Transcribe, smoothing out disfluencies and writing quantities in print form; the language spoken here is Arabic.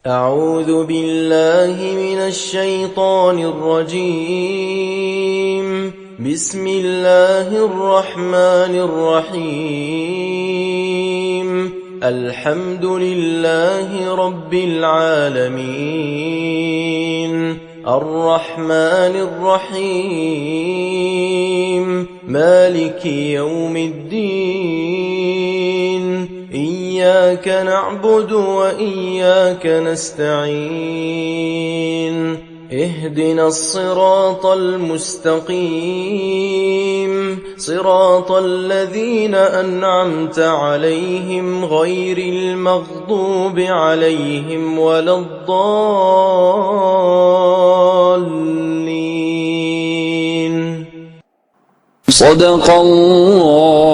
أعوذ بالله من الشيطان الرجيم. بسم الله الرحمن الرحيم. الحمد لله رب العالمين، الرحمن الرحيم، مالك يوم الدين. إياك نعبد وإياك نستعين. اهدنا الصراط المستقيم، صراط الذين أنعمت عليهم غير المغضوب عليهم ولا الضالين. صدق الله